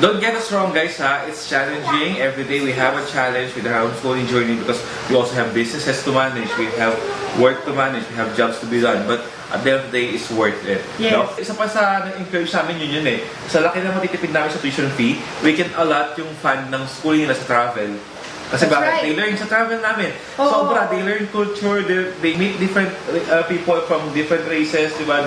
Don't get us wrong, guys, ha? It's challenging. Every day we have a challenge with our homeschooling journey because we also have businesses to manage, we have work to manage, we have jobs to be done. But at the end of the day, it's worth it. Yes. No? Isa pa sa encourage namin yun eh. Sa laki na matitipid namin sa tuition fee, we can allot yung fund ng schooling nila sa travel. Kasi That's bakit? right. They learn sa travel namin. Oo. Sobra, they learn culture, they meet different people from different races, diba?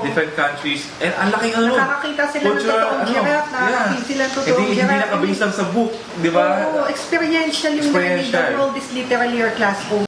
Different countries. And ang laking ano. Nakakakita sila ng totoong giraffe, nakakakita sila ng totoong giraffe. Hindi nakabase lang sa book, diba? Oo, experiential yung learning. The world is literally your classroom.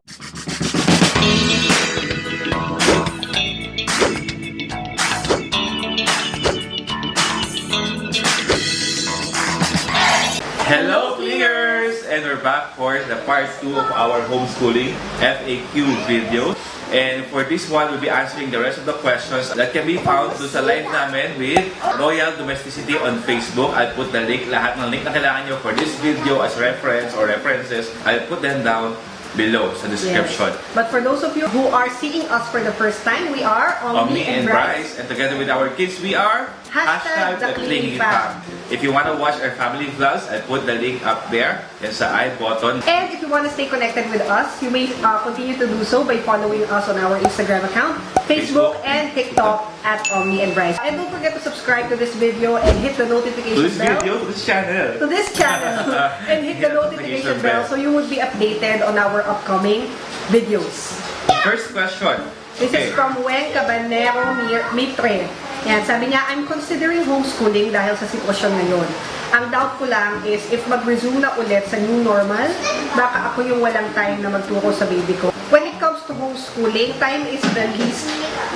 Hello, Clingers! And we're back for the part 2 of our homeschooling FAQ video. And for this one, we'll be answering the rest of the questions that can be found sa live namin with Royal Domesticity on Facebook. I'll put the link, lahat ng link na kailangan nyo for this video as reference or references. I'll put them down below sa description. Yes. But for those of you who are seeing us for the first time, we are Omni and Bryce. And together with our kids, we are the Clingy Fam. If you want to watch our family vlogs, I'll put the link up there and sa I button. And if you want to stay connected with us, you may continue to do so by following us on our Instagram account, Facebook, and TikTok at Omni and Bryce. And don't forget to subscribe to this video and hit the notification bell. To this channel. To this channel. And hit the notification bell so you would be updated on our upcoming videos. First question. This is from Wen Cabanero Mitre. Yan, sabi niya, I'm considering homeschooling dahil sa sitwasyon ngayon. Ang doubt ko lang is, if mag-resume na ulit sa new normal, baka ako yung walang time na magturo sa baby ko. When it comes to homeschooling, time is the least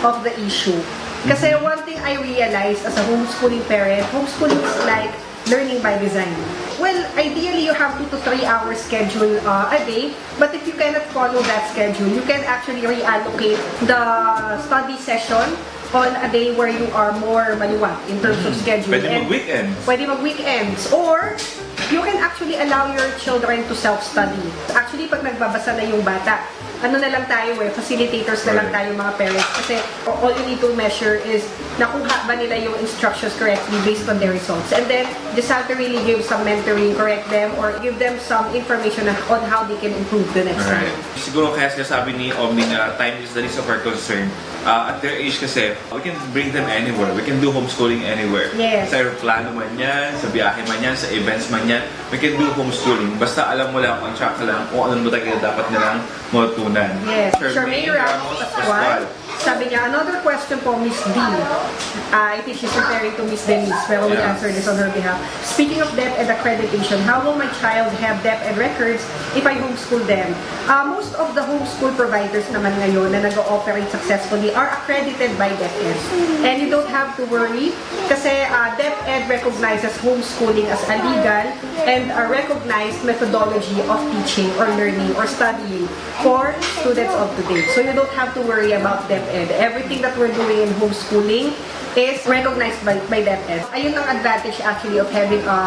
of the issue. Kasi one thing I realized as a homeschooling parent, homeschooling is like learning by design. Well, ideally, you have 2 to 3 hours schedule a day, but if you cannot follow that schedule, you can actually reallocate the study session on a day where you are more maluwag in terms of schedule. Pwede mag-weekends. Pwede mag-weekends. Or, you can actually allow your children to self-study. Actually, pag nagbabasa na yung bata, ano na lang tayo facilitators na lang tayo mga parents. Kasi all you need to measure is nakuha ba nila yung instructions correctly based on their results. And then, just have to really give some mentoring, correct them, or give them some information on how they can improve the next time. Siguro kaya sinasabi ni Omni na time is the least of our concern. At their age kasi, we can bring them anywhere. We can do homeschooling anywhere. Yes. Sa aeroplano man yan, sa biyahe man yan, sa events man yan, we can do homeschooling. Basta alam mo lang, on track ka lang kung ano ba talaga dapat nilang matutunan. Yes. Charmaine Ramos Pascual. Sabi niya, another question po, Miss D. I think she's referring to Miss Denise, pero we'll answer this on her behalf. Speaking of DepEd accreditation, how will my child have DepEd records if I homeschool them? Most of the homeschool providers naman ngayon na nag-ooperate successfully are accredited by DepEd. And you don't have to worry kasi DepEd recognizes homeschooling as a legal and a recognized methodology of teaching or learning or studying for students of today. So you don't have to worry about DepEd. Everything that we're doing in homeschooling is recognized by DepEd. Ayun ang advantage actually of having a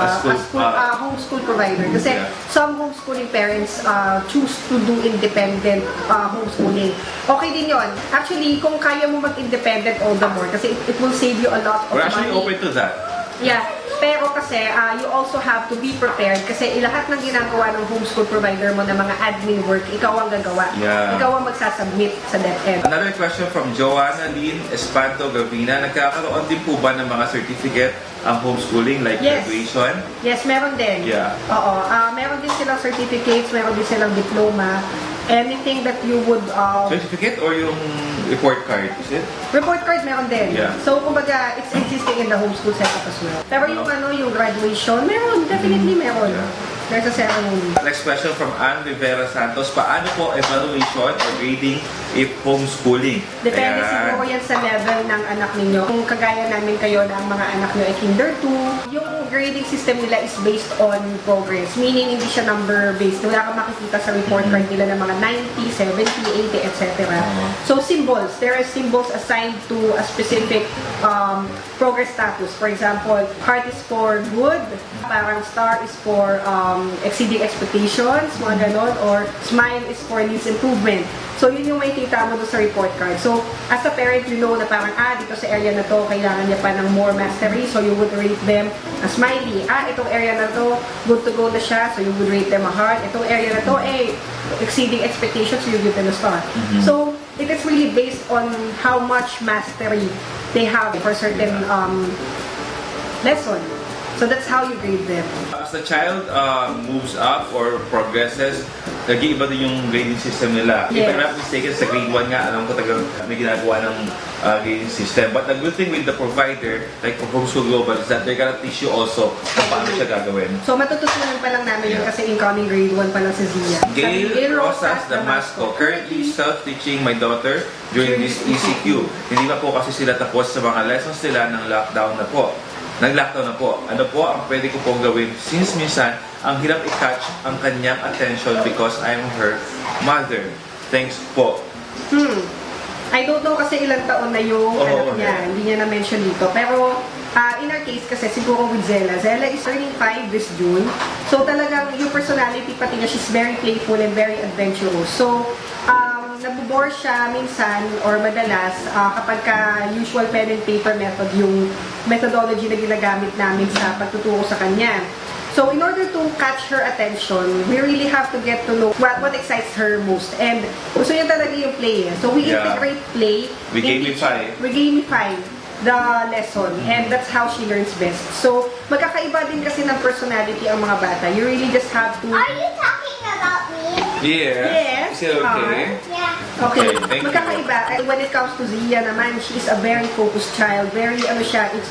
homeschool provider. Kasi some homeschooling parents choose to do independent homeschooling. Okay din yon. Actually, kung kaya mo mag-independent, all the more. Kasi it will save you a lot of money. We're actually open to that. Yeah. Pero kasi, you also have to be prepared kasi lahat ng ginagawa ng homeschool provider mo na mga admin work, ikaw ang gagawa. Yeah. Ikaw ang magsasubmit sa DepEd. Another question from Joanna Lynn Espanto Gavina. Nagkakaroon din po ba ng mga certificate ang homeschooling like graduation? Yes, meron din. Yeah. Oo. Meron din silang certificates, meron din silang diploma. Anything that you would... certificate or yung report card? Is it? Report card meron din. Yeah. So, kumbaga, it's existing in the homeschool setup as well. Pero yung yung graduation, meron. Definitely meron. Yeah. There's a ceremony. Next question from Ann Rivera Santos. Paano po evaluation or grading if homeschooling? Depende siguro yan sa level ng anak ninyo. Kung kagaya namin kayo na ang mga anak nyo ay Kinder 2, yung grading system nila is based on progress. Meaning, hindi siya number-based. Wala kang makikita sa report card nila ng mga 90, 70, 80, etc. So, symbols. There are symbols assigned to a specific progress status. For example, heart is for good, parang star is for exceeding expectations, mga ganon, or smile is for needs improvement. So, yun yung makikita mo doon sa report card. So, as a parent, you know na parang, dito sa area na to, kailangan niya pa ng more mastery. So, you would rate them a smiley. Itong area na to, good to go na siya. So, you would rate them a heart. Itong area na to, exceeding expectations, so you give them a star. So, it is really based on how much mastery they have for certain lesson. So that's how you grade them. As the child moves up or progresses, nag-iiba din yung grading system nila. If I'm not mistaken, sa grade 1 nga, alam ko tagal may ginagawa ng grading system. But the good thing with the provider, like for Homeschool Global, is that they're gonna teach you also kung paano siya gagawin. So matututunan pa lang namin yun kasi incoming grade 1 pa lang si Zia. Gail Rosas Damasco, currently self-teaching my daughter during this ECQ. Hindi pa po kasi sila tapos sa mga lessons nila ng lockdown na po. Nag-lockdown na po. Ano po ang pwede ko pong gawin? Since minsan, ang hirap i-catch ang kanyang attention because I'm her mother. Thanks po. I don't know kasi ilang taon na yung anak niya. Hindi niya na-mention dito. Pero, in our case kasi, siguro with Zella. Zella is turning 5 this June. So, talagang yung personality pati niya, she's very playful and very adventurous. So, nabubore siya minsan or madalas kapag usual pen and paper method yung methodology na ginagamit namin sa pagtuturo sa kanya. So in order to catch her attention, we really have to get to know what excites her most. And gusto niya talaga yung play. So we integrate play. We gamify the lesson, and that's how she learns best. So magkakaiba din kasi ng personality ang mga bata. You really just have to... Are you talking about me? Yes. Is it okay? Yeah. Okay. Thank you. Magkakaiba. When it comes to Zia naman, she is a very focused child. Very,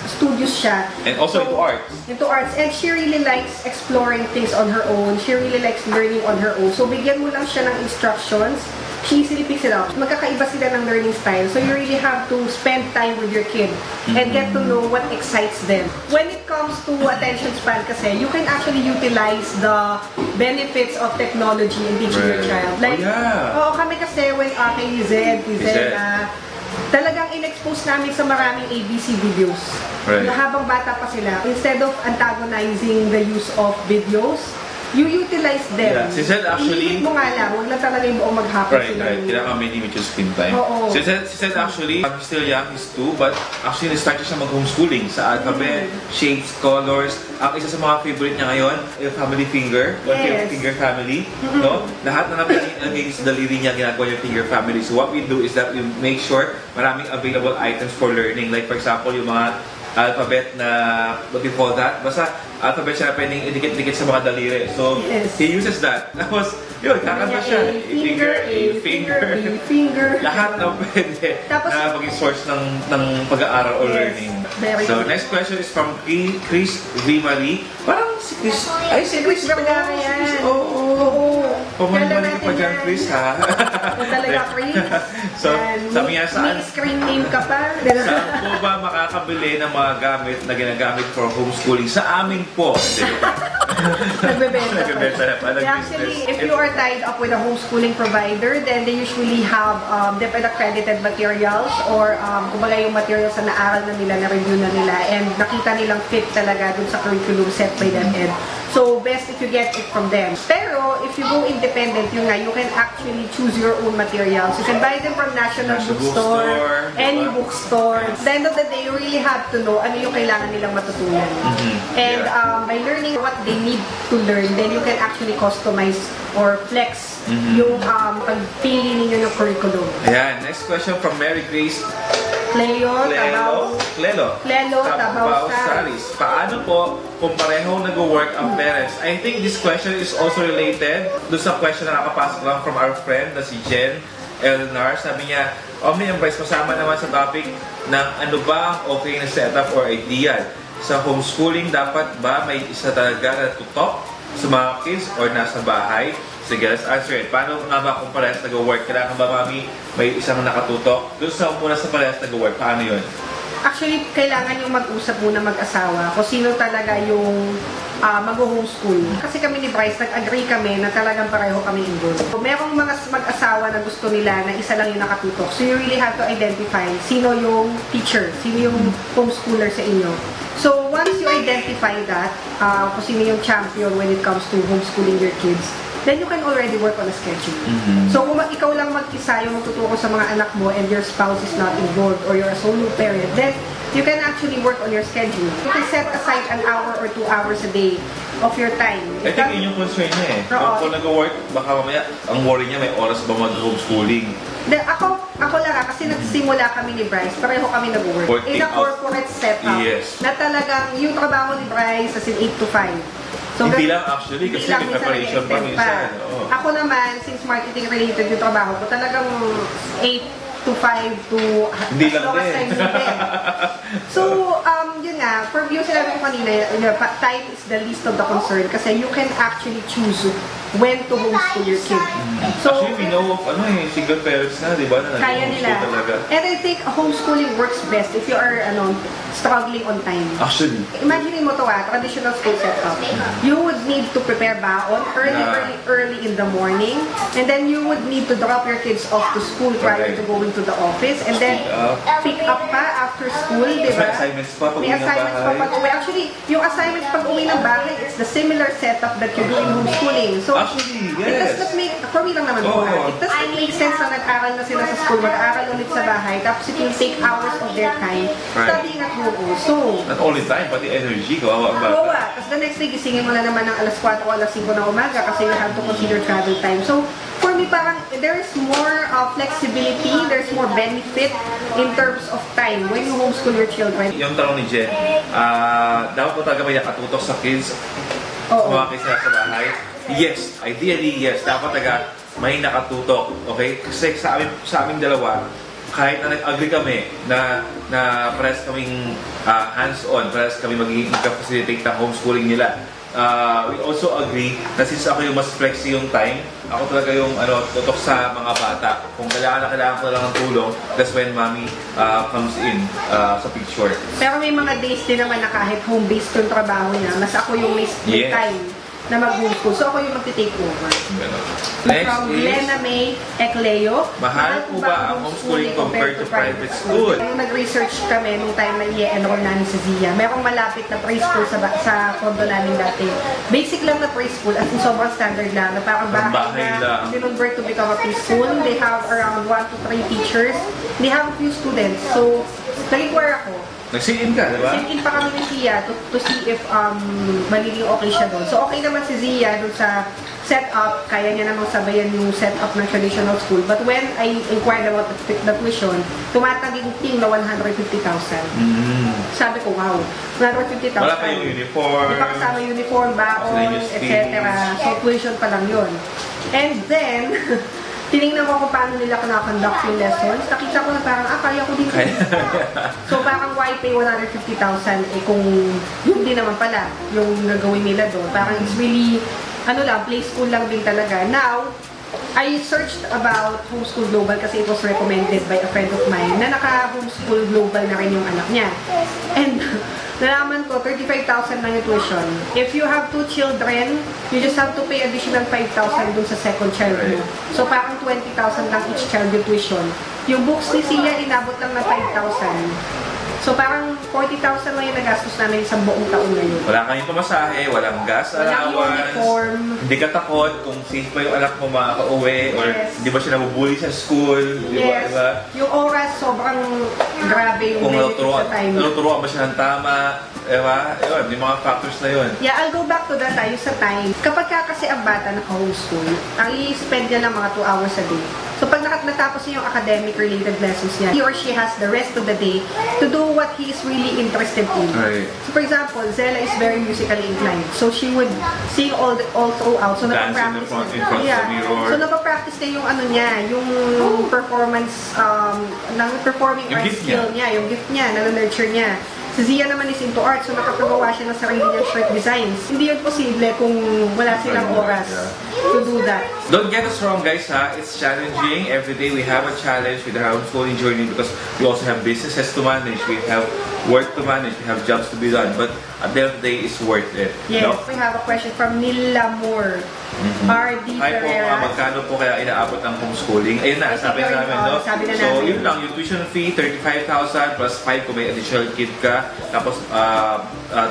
studious siya. And also into arts. Into arts. And she really likes exploring things on her own. She really likes learning on her own. So, bigyan mo lang siya ng instructions. She easily picks it up. Magkakaiba sila ng learning style. So, you really have to spend time with your kid and get to know what excites them. When it comes to attention span kasi, you can actually utilize the benefits of technology in teaching your child. Like, kami kasi when kay Zed, talagang in-expose namin sa maraming ABC videos. Na habang bata pa sila, instead of antagonizing the use of videos, you utilize them. Yeah. Si Zed actually... Ilimit mo nga lang, huwag lang talaga yung buong maghapon sila. Right. Kailangan may limit yung screen time. Si Zed actually, he's still young, he's 2, but actually started siya mag-homeschooling sa alphabet, shapes, colors. Ang isa sa mga favorite niya ngayon, yung family finger, finger family. No? Lahat na napagiging sa daliri niya, ginagawa yung finger family. So what we do is that we make sure maraming available items for learning. Like for example, yung mga alphabet na, what do you call that? Basta alphabet siya na pwedeng idikit-dikit sa mga daliri. So, he uses that. Tapos, yun, kakanta siya. A finger. Lahat na pwede na maging source ng pag-aaral o learning. So, next question is from Chris V. Marie. Parang si Chris. Ay, si Chris Vergara yan. Oo. Pumalik pa dyan, Chris, ha? O talaga, Chris. So, sabi niya, may screen name ka pa. Saan po ba makakabili ng mga gamit na ginagamit for homeschooling? Sa amin po. Nagbebenta. Actually, if you are tied up with a homeschooling provider, then they usually have accredited materials or kumbaga yung materials na naaral na nila, na-review na nila, and nakita nilang fit talaga dun sa curriculum set by DepEd. So, best if you get it from them. Pero, if you go independent, you can actually choose your own materials. You can buy them from National Bookstore, any bookstore. At the end of the day, you really have to know ano yung kailangan nilang matutunan. And by learning what they need to learn, then you can actually customize or flex yung pagpili ninyo ng curriculum. Ayan, next question from Mary Grace. Clelo, Tabaw, Saris. Paano po kung pareho nag-work ang parents? I think this question is also related doon sa question na nakapasok lang from our friend na si Jen Eleanor. Sabi niya, Omni Bryce, masama naman sa topic ng ano ba ang okay na setup or ideal. Sa homeschooling, dapat ba may isa talaga na tutok sa mga kids or nasa bahay? Sige, let's answer it. Paano nga ba kung parehas nag-work? Kailangan ba, mami, may isang nakatutok? Doon sa muna sa parehas nag-work, paano yun? Actually, kailangan yung mag-usap muna mag-asawa kung sino talaga yung mag-homeschool. Kasi kami ni Bryce, nag-agree kami na talagang pareho kami involved. So, merong mga mag-asawa na gusto nila na isa lang yung nakatutok. So, you really have to identify sino yung teacher, sino yung homeschooler sa inyo. So, once you identify that, kung sino yung champion when it comes to homeschooling your kids, then you can already work on a schedule. So, kung ikaw lang mag-isa yung magtuturo sa mga anak mo and your spouse is not involved or you're a solo parent, then you can actually work on your schedule. You can set aside an hour or 2 hours a day of your time. I think yun yung concern niya eh. Kung nag-work, baka mamaya, ang worry niya, may oras ba mag-homeschooling? Ako lang kasi nagsimula kami ni Bryce, pareho kami nag-work. In a corporate setup, na talagang yung trabaho ni Bryce as in 8 to 5. So, hindi lang actually, kasi may preparation pa minsan. Ako naman, since marketing related yung trabaho ko, talagang 8 to 5 to hindi as lang long as din. time needed. So, yun nga, for yung sinabi ko kanina, time is the least of the concern kasi you can actually choose when to homeschool your kid. So, actually, we know of single parents na, di ba? Na kaya nila. Talaga. And I think homeschooling works best if you are struggling on time. Actually. Imagine mo to traditional school setup. You would need to prepare baon early in the morning, and then you would need to drop your kids off to school prior to going to the office, and then pick up pa after school, di ba? May assignments pa pag May assignments pa pag uwi. Actually, yung assignments pag uwi ng bahay, it's the similar setup that you do in homeschooling. So, actually, yes. it does not make, for me lang naman po, it does not make sense na nag-aral na sila sa school, mag-aaral ulit sa bahay, tapos it will take hours of their time studying at home also. Not only time, pati energy, kawawa ang bata. Kawawa. Tapos the next day, gisingin mo na naman ng alas 4 o alas 5 ng umaga kasi you have to consider travel time. So, for me, parang there is more flexibility, there's more benefit in terms of time when you homeschool your children. Yung tanong ni Jen, dapat po talaga may nakatutok sa kids, sa mga kids na sa bahay? Yes, ideally yes, dapat talaga may nakatutok, okay? Kasi sa aming dalawa, kahit na nag-agree kami na parehas kaming hands-on, parehas kami mag-facilitate ng homeschooling nila. We also agree na since ako yung mas flexi yung time, ako talaga yung tutok sa mga bata. Kung kailangan ko lang ng tulong, that's when mommy comes in sa picture. Pero may mga days din naman na kahit home-based yung trabaho niya, mas ako yung may time na mag-homeschool. So ako yung magti-take over. Next From is, Lena May Ecleo. mahal po ba ang homeschooling compared to private school? Nung nag-research kami, nung time na i-enroll namin sa Zia, merong malapit na preschool sa condo namin dati. Basic lang na preschool, at sobrang standard lang, na parang bahay na dinonvert to become a preschool. They have around 1 to 3 teachers. They have a few students. So, nag-inquire ako. Nag-sit-in ka, di ba? Sit-in pa kami ni Zia to see if magiging okay siya doon. So, okay naman si Zia doon sa setup. Kaya niya namang sabayan yung setup ng traditional school. But when I inquired about the tuition, tumataging na 150,000. Sabi ko, wow, 150,000. Wala pa yung uniform. Di pa kasama uniform, baon, etc. So, tuition pa lang yun. And then, tinignan ko kung paano nila conduct yung lessons. Nakita ko na parang, kaya ko din. So parang why pay 150,000 kung yun din naman pala yung nagawin nila doon. Parang it's really, play school lang din talaga. Now, I searched about Homeschool Global kasi it was recommended by a friend of mine na naka-Homeschool Global na rin yung anak niya. And nalaman ko, 35,000 na yung tuition. If you have 2 children, you just have to pay additional 5,000 dun sa second child mo. So parang 20,000 lang each child yung tuition. Yung books ni Sia, inabot lang na 5,000. So parang 40,000 lang yung nagastos namin isang buong taon na yun. Wala kayong pamasahe, walang gas allowance, hindi ka takot kung safe ba yung anak mo makaka-uwi, or hindi ba siya nabubuli sa school, di ba? Diba? Yung oras, sobrang grabe yung benefit sa time. Kung naturuan ba siya ng tama, diba? Yun, yung mga factors na yun. Yeah, I'll go back to that tayo sa time. Kapag kasi ang bata naka-homeschool, ang i-spend niya lang mga 2 hours a day. So pag natapos niya yung academic-related lessons niya, he or she has the rest of the day to do what he is really interested in. Right. So for example, Zella is very musically inclined. So she would sing all throughout. So dance in front of the mirror. So napapractice niya yung performance, performing arts skill niya, yung gift niya, nurture niya. Si Zia naman is into art, so nakapagawa siya ng sarili niyang shirt designs. Hindi yun posible kung wala silang oras to do that. Don't get us wrong, guys, ha? It's challenging. Every day we have a challenge with our homeschooling journey because we also have businesses to manage, we have work to manage, we have jobs to be done. But at the end of the day, it's worth it. Yes, No? we have a question from Nila Moore. RD Hi po, Ferreira. magkano po kaya inaabot ng homeschooling? Ayun na, sabi na namin, no? Sabi na So, namin. yun lang, yung tuition fee, 35,000 plus 5 kung may additional kid ka. Tapos,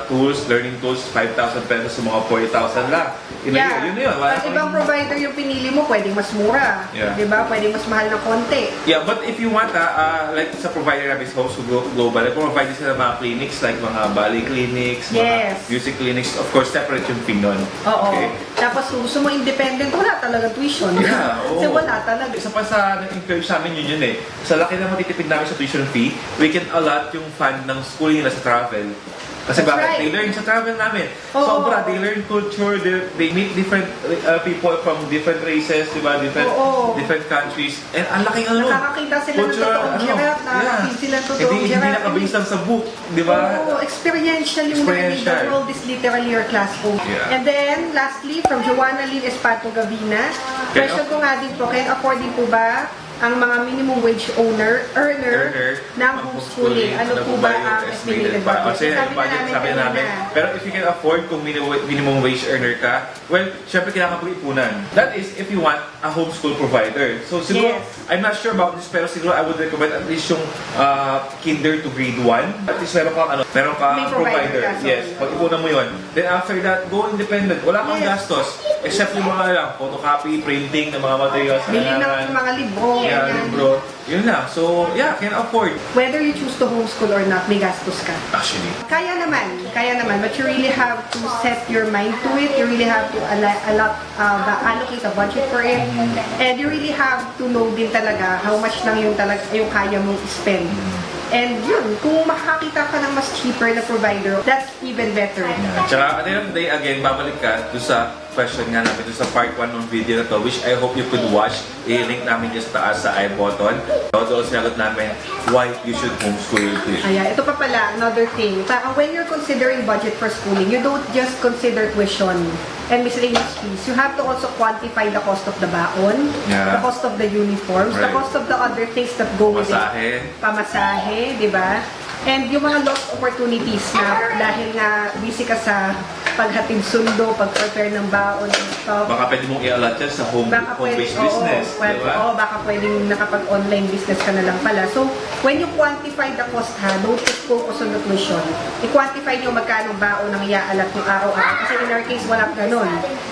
tools, learning tools, 5,000 pesos sa mga 40,000 lang. Yun na yun, yun na yun. Wala At ibang provider yung pinili mo, pwedeng mas mura. Yeah. Diba? Pwedeng mas mahal ng konti. Yeah, but if you want, like sa provider namin sa Homeschool Global, provide sila mga clinics, like mga ballet clinics, Yes. mga music clinics. Of course, separate yung fee nun. Oo. Okay? Tapos kung gusto mo independent, wala talaga tuition. Yeah, oo. Kasi wala talaga. Isa pa sa nag-encourage sa amin yun eh. Sa laki na matitipid namin sa tuition fee, we can allot yung fund ng schooling nila sa travel. Kasi That's bakit? right. They learn sa travel namin. Oo. Sobra, they learn culture, they meet different people from different races, diba? Different countries. And ang laking Nakakakita sila ng totoong hirap, nakakakita sila ng totoong Hindi hirap. nakabase lang sa book, di ba? Oo, experiential yung learning. The world is literally your classroom. Yeah. And then, lastly, from Joanna Lynn Espato Gavina, question ko nga din po, can afford din po ba ang mga minimum wage earner ng homeschooling? Ano po ba ang estimated budget? Sabi na namin. Pero if you can afford kung minimum wage earner ka, well, syempre kailangan pag-ipunan. That is if you want a homeschool provider. So siguro, Yes. I'm not sure about this, pero siguro I would recommend at least yung kinder to grade 1. At least meron kang May provider ka, Yes, pag-ipunan mo yun. Then after that, go independent. Wala kang Yes. gastos. Except yung mga lang, photocopy, printing ng mga materials. Bili ng mga libro. Yeah, ganyan. bro. Yun lang. So, yeah, can afford. Whether you choose to homeschool or not, may gastos ka. Actually. Kaya naman. But you really have to set your mind to it. You really have to allocate a budget for it. And you really have to know din talaga how much lang yung kaya mong spend. And yun, kung makakita ka ng mas cheaper na provider, that's even better. Tsaka, at the end of the day, again, babalik ka doon sa question nga namin, doon sa part 1 ng video na to, which I hope you could watch. I-link namin just taas sa I button. Doon sinagot namin why you should homeschool your kids. Ayan, ito pa pala, another thing. Parang when you're considering budget for schooling, you don't just consider tuition and miscellaneous fees. You have to also quantify the cost of the baon, Yeah. the cost of the uniforms, the Right. cost of the other things that go with it. Pamasahe. Di ba? And yung mga lost opportunities na dahil nga busy ka sa paghatid sundo, pag-prepare ng baon and stuff. Baka pwede mong i-allot yan sa home-based business. Baka pwedeng nakapag-online business ka na lang pala. So, when you quantify the cost don't just focus on the tuition. I-quantify nyo magkano baon ang iaalat ng araw-araw. Kasi in our case, walang ganun.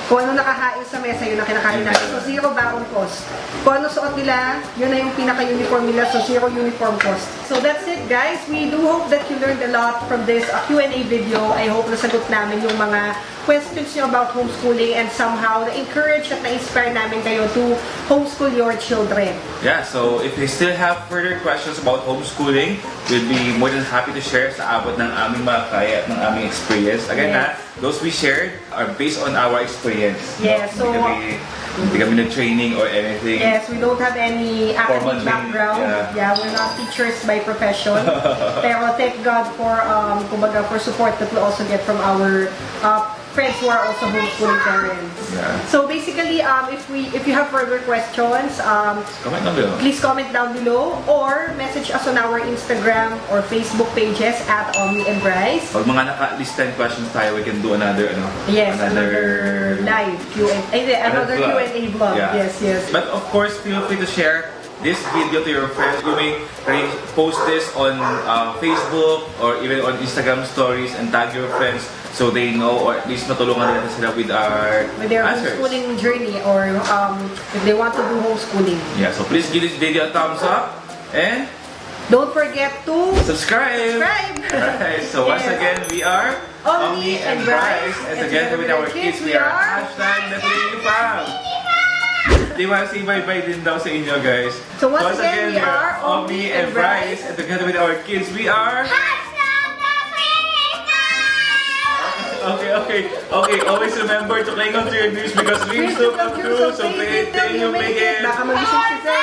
Kung ano nakahain sa mesa, yun ang kinakain natin. So, zero baon cost. Kung ano suot nila, yun na yung pinaka-uniform nila. So, zero uniform cost. So, that's it, guys. We do hope that you learned a lot from this Q&A video. I hope nasagot namin yung mga questions nyo about homeschooling and somehow na-encourage at na-inspire namin kayo to homeschool your children. Yeah, so if you still have further questions about homeschooling, we'll be more than happy to share sa abot ng aming mga kaya at ng aming experience. Again, those we shared are based on our experience. Yes, so Hindi kami nag-training or anything. yes, we don't have any academic background. Yeah, we're not teachers by profession. Pero thank God for kumbaga for support that we also get from our friends who are also homeschooling parents. Yeah. So basically, if you have further questions, Comment down below. please comment down below or message us on our Instagram or Facebook pages at Omni Bryce. Pag mga naka-list 10 questions tayo, we can do another Another live Q&A, another Q&A vlog. Yeah. Yes. But of course, feel free to share this video to your friends. You may post this on Facebook or even on Instagram stories and tag your friends so they know or at least matulungan nila sila with their answers. homeschooling journey or if they want to do homeschooling. Yeah, so please give this video a thumbs up and don't forget to subscribe! Alright, so once again, we are Omni and Bryce, and together with our kids, we are #NatalieFam. Di ba, say bye-bye din daw sa inyo, guys. So once again, we are Omni and Bryce, and together with our kids, we are... Okay. Always remember to cling on to your dreams because dreams do come true. So pay it till you make it. Baka magising si Sir.